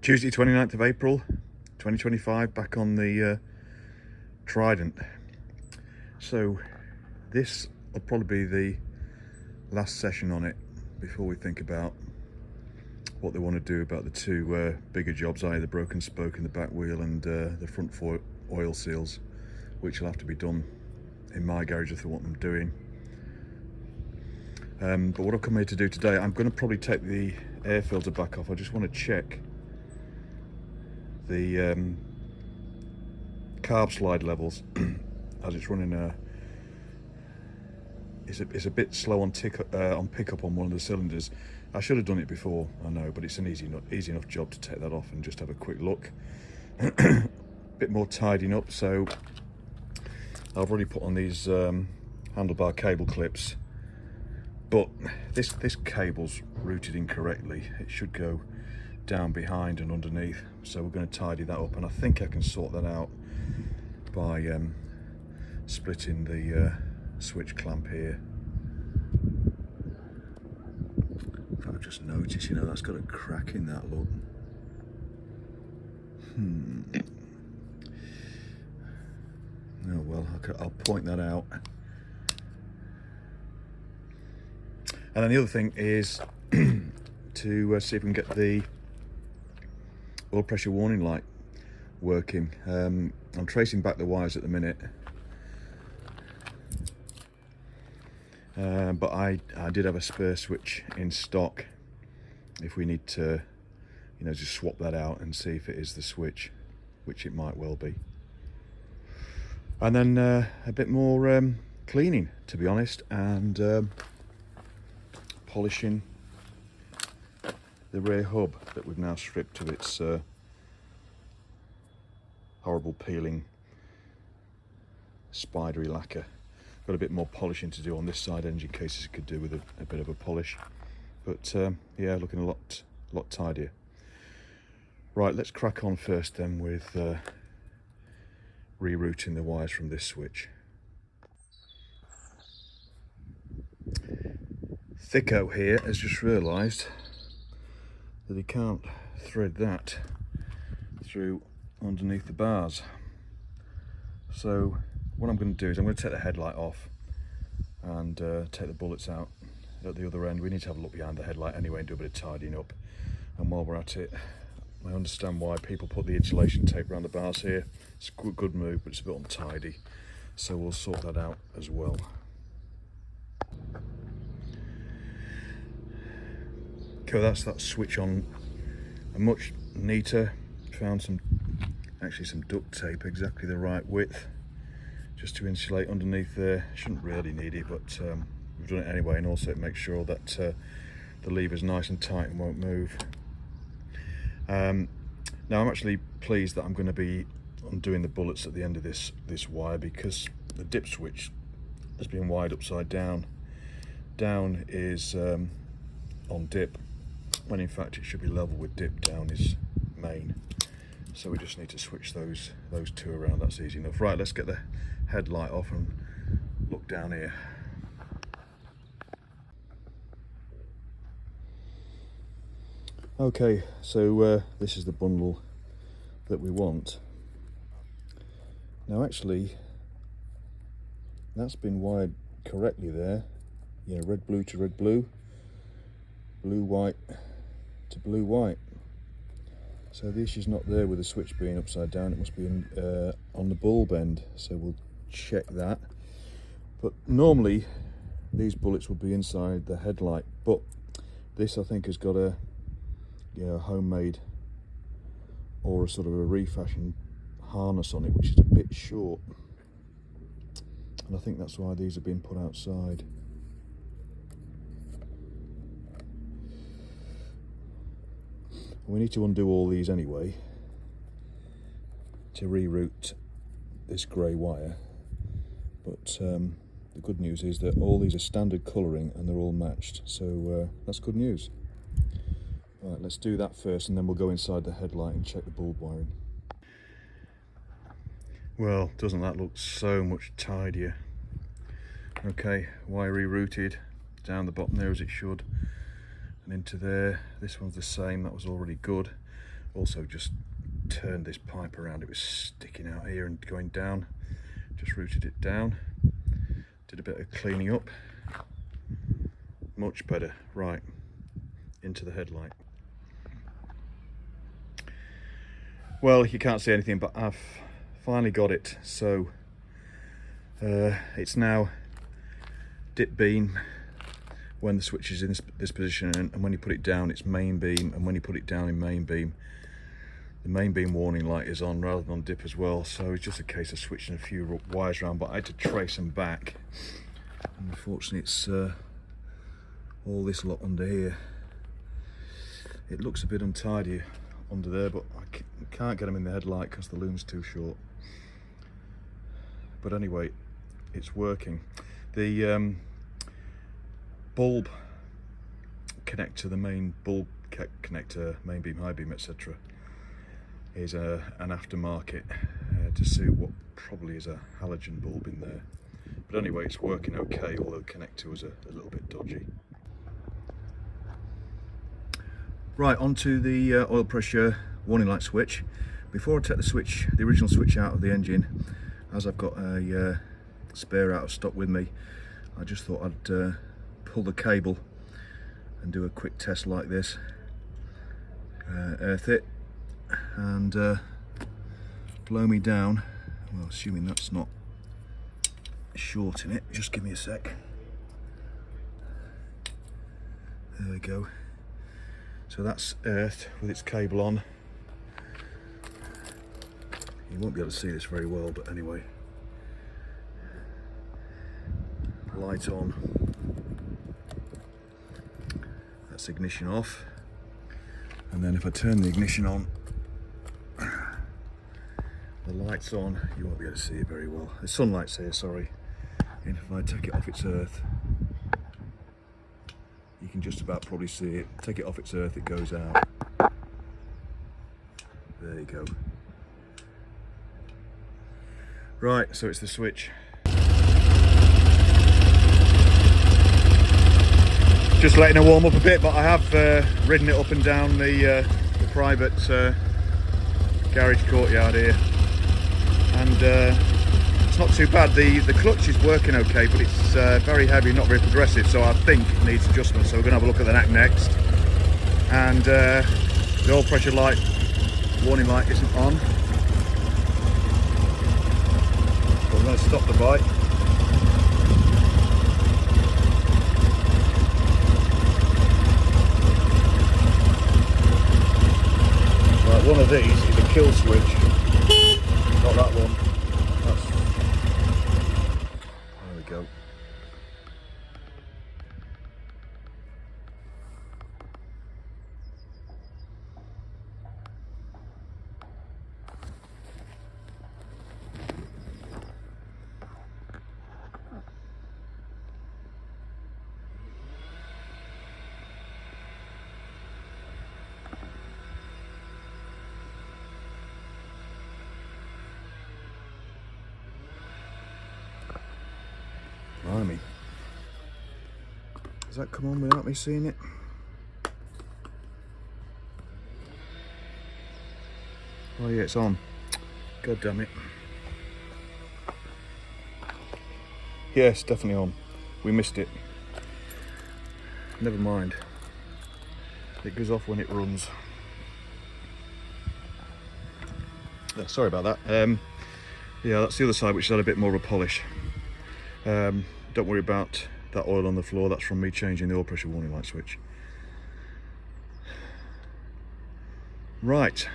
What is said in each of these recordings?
Tuesday 29th of April 2025, back on the Trident. So this will probably be the last session on it before we think about what they want to do about the two bigger jobs, i.e. the broken spoke in the back wheel and the front four oil seals, which will have to be done in my garage if they want them doing. But what I've come here to do today, I'm going to probably take the air filter back off. I just want to check the carb slide levels as it's running it's a bit slow on pickup on one of the cylinders. I should have done it before, I know, but it's an easy enough job to take that off and just have a quick look. Bit more tidying up, so I've already put on these handlebar cable clips, but this cable's routed incorrectly. It should go down behind and underneath, so we're going to tidy that up, and I think I can sort that out by splitting the switch clamp here. I've just noticed, you know, that's got a crack in that, look. Oh well, I'll point that out. And then the other thing is to see if we can get the oil pressure warning light working. I'm tracing back the wires at the minute, but I did have a spare switch in stock if we need to, you know, just swap that out and see if it is the switch, which it might well be. And then a bit more cleaning, to be honest, and polishing the rear hub that we've now stripped of its horrible peeling spidery lacquer. Got a bit more polishing to do on this side. Engine cases could do with a bit of a polish, but yeah, looking a lot tidier. Right, let's crack on first then with rerouting the wires from this switch. Thicko here has just realised that he can't thread that through underneath the bars. So what I'm going to do is I'm going to take the headlight off and take the bullets out at the other end. We need to have a look behind the headlight anyway and do a bit of tidying up. And while we're at it, I understand why people put the insulation tape around the bars here. It's a good move, but it's a bit untidy, so we'll sort that out as well. Okay, that's that switch on a much neater. Found actually some duct tape exactly the right width just to insulate underneath there. Shouldn't really need it, but we've done it anyway, and also it makes sure that the lever's nice and tight and won't move. Now I'm actually pleased that I'm going to be undoing the bullets at the end of this wire, because the dip switch has been wired upside down. Down is on dip, when in fact it should be level with dip. Down is main, so we just need to switch those two around. That's easy enough. Right, let's get the headlight off and look down here. Okay, so this is the bundle that we want. Now actually that's been wired correctly there. Yeah, red blue to red blue, blue white to blue white. So the issue's not there with the switch being upside down, it must be on the bulb end, so we'll check that. But normally these bullets would be inside the headlight, but this I think has got a homemade or a sort of a refashioned harness on it, which is a bit short, and I think that's why these have been put outside. We need to undo all these anyway to reroute this grey wire, but the good news is that all these are standard colouring and they're all matched, so that's good news. Right, let's do that first, and then we'll go inside the headlight and check the bulb wiring. Well, doesn't that look so much tidier? Okay, wire rerouted down the bottom there as it should, and into there. This one's the same, that was already good. Also just turned this pipe around, it was sticking out here and going down. Just routed it down, did a bit of cleaning up. Much better. Right, into the headlight. Well, you can't see anything, but I've finally got it. So it's now dip beam when the switch is in this position, and when you put it down it's main beam, and when you put it down in main beam, the main beam warning light is on rather than on dip as well. So it's just a case of switching a few wires around, but I had to trace them back. And unfortunately it's all this lot under here. It looks a bit untidy under there, but I can't get them in the headlight because the loom's too short. But anyway, it's working. The bulb connector, the main bulb connector, main beam, high beam, etc., is an aftermarket to suit what probably is a halogen bulb in there. But anyway, it's working okay, although the connector was a little bit dodgy. Right, onto the oil pressure warning light switch. Before I take the original switch out of the engine, as I've got a spare out of stock with me, I just thought I'd pull the cable and do a quick test like this. Earth it and blow me down. Well, assuming that's not short in it, just give me a sec. There we go. So that's earthed with its cable on. You won't be able to see this very well, but anyway. Light on. That's ignition off. And then if I turn the ignition on, the light's on. You won't be able to see it very well. The sunlight's here, sorry. And if I take it off its earth, you can just about probably see it. Take it off its earth, it goes out. There you go. Right, so it's the switch. Just letting it warm up a bit, but I have ridden it up and down the private garage courtyard here, and it's not too bad. The clutch is working okay, but it's very heavy, not very progressive, so I think it needs adjustment. So we're going to have a look at the neck next. And the oil pressure light warning light isn't on, but we're going to stop the bike. Right, one of these is a kill switch, not that one. There we go. Blimey. Does that come on without me seeing it? Oh yeah, it's on. God damn it. Yes, definitely on. We missed it. Never mind. It goes off when it runs. Sorry about that. Yeah, that's the other side, which has had a bit more of a polish. Don't worry about that oil on the floor, that's from me changing the oil pressure warning light switch. Right,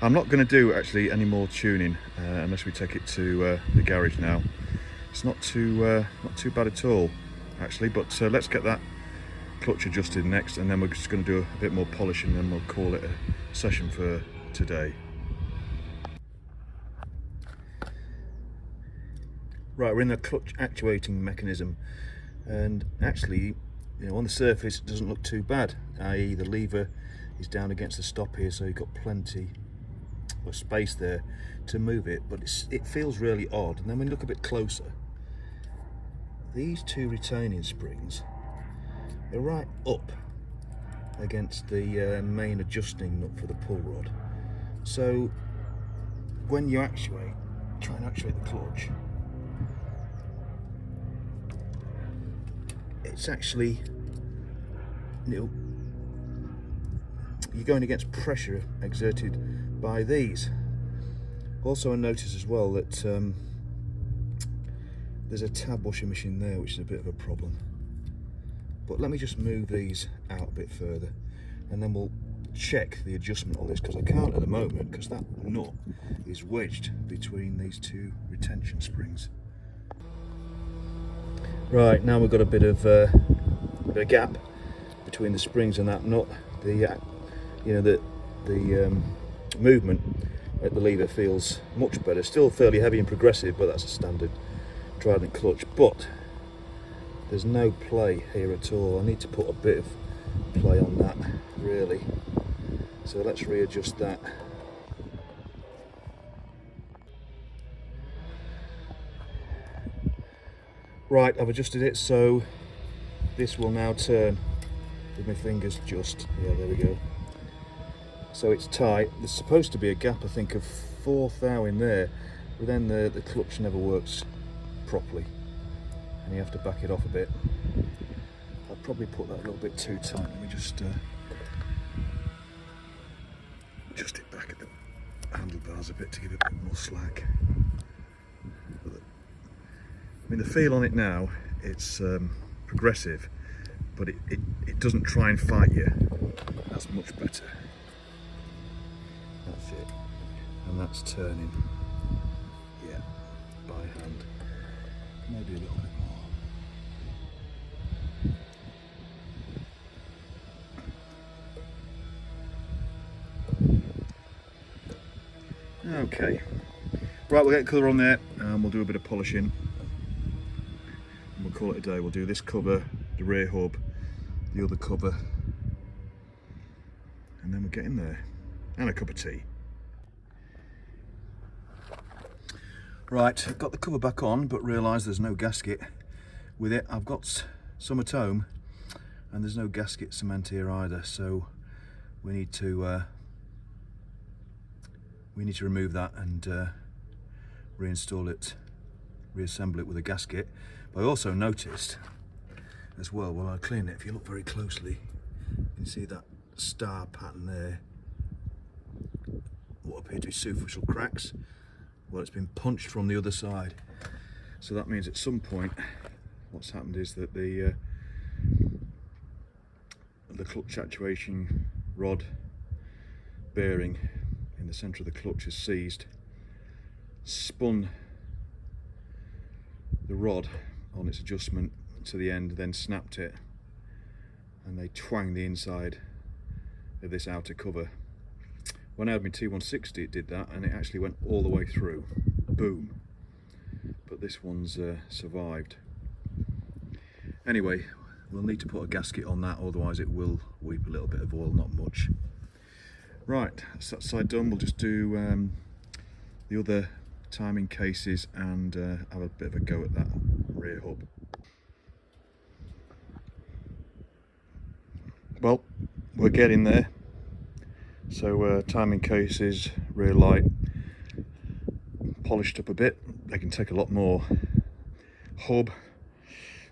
I'm not going to do actually any more tuning unless we take it to the garage now. It's not too bad at all actually, but let's get that clutch adjusted next, and then we're just going to do a bit more polishing, and then we'll call it a session for today. Right, we're in the clutch actuating mechanism, and actually, you know, on the surface it doesn't look too bad, i.e. the lever is down against the stop here, so you've got plenty of space there to move it, but it feels really odd. And then when you look a bit closer, these two retaining springs, they're right up against the main adjusting nut for the pull rod. So when you actuate, try and actuate the clutch, it's actually, you're going against pressure exerted by these. Also, I noticed as well that there's a tab washing machine there, which is a bit of a problem. But let me just move these out a bit further, and then we'll check the adjustment on this, because I can't at the moment, because that nut is wedged between these two retention springs. Right, now we've got a bit of a gap between the springs and that nut. The movement at the lever feels much better. Still fairly heavy and progressive, but that's a standard Trident clutch. But there's no play here at all. I need to put a bit of play on that, really. So let's readjust that. Right, I've adjusted it, so this will now turn with my fingers just. Yeah, there we go. So it's tight. There's supposed to be a gap, I think, of 1/4 thou in there, but then the clutch never works properly, and you have to back it off a bit. I'll probably put that a little bit too tight. Let me just adjust it back at the handlebars a bit to give it a bit more slack. I mean, the feel on it now, it's progressive, but it doesn't try and fight you. That's much better. That's it. And that's turning, yeah, by hand. Maybe a little bit more. Okay. Right, we'll get colour on there, and we'll do a bit of polishing. And we'll call it a day. We'll do this cover, the rear hub, the other cover, and then we'll get in there. And a cup of tea. Right, I've got the cover back on, but realised there's no gasket with it. I've got some at home, and there's no gasket cement here either, so we need to remove that and reinstall it, reassemble it with a gasket. But I also noticed as well, while I clean it, if you look very closely, you can see that star pattern there, what appear to be superficial cracks. Well, it's been punched from the other side, so that means at some point what's happened is that the clutch actuation rod bearing in the centre of the clutch is seized, spun the rod on its adjustment to the end, then snapped it, and they twanged the inside of this outer cover. When I had my T160, it did that, and it actually went all the way through. Boom. But this one's survived. Anyway, we'll need to put a gasket on that, otherwise it will weep a little bit of oil, not much. Right, that's that side done. We'll just do the other timing cases and have a bit of a go at that rear hub. Well, we're getting there. So timing cases, rear light, polished up a bit. They can take a lot more. Hub,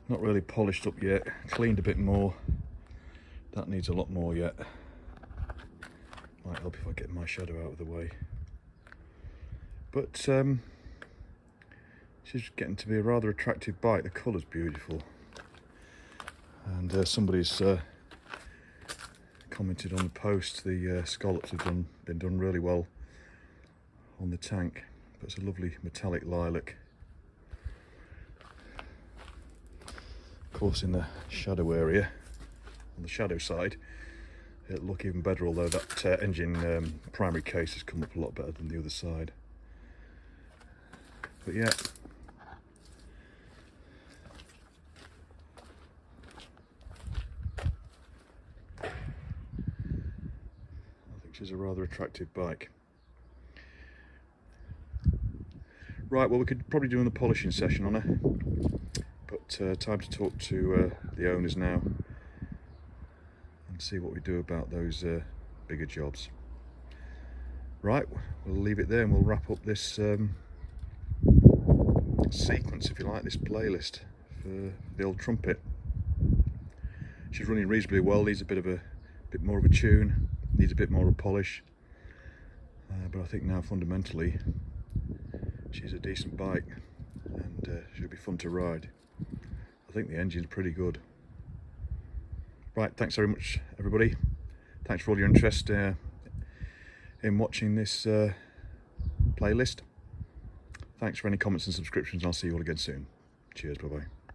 not really polished up yet, cleaned a bit more. That needs a lot more yet. Might help if I get my shadow out of the way. But this is getting to be a rather attractive bike. The colour's beautiful. And somebody's commented on the post, the scallops have been done really well on the tank. But it's a lovely metallic lilac. Of course, in the shadow area, on the shadow side, it'll look even better, although that engine primary case has come up a lot better than the other side. But yeah, is a rather attractive bike. Right, well, we could probably do another polishing session on her, but time to talk to the owners now and see what we do about those bigger jobs. Right, we'll leave it there and we'll wrap up this sequence, if you like, this playlist for the old trumpet. She's running reasonably well, needs a bit more of a tune, needs a bit more of a polish, but I think now fundamentally she's a decent bike and she'll be fun to ride. I think the engine's pretty good. Right, thanks very much everybody. Thanks for all your interest in watching this playlist. Thanks for any comments and subscriptions. I'll see you all again soon. Cheers, bye bye.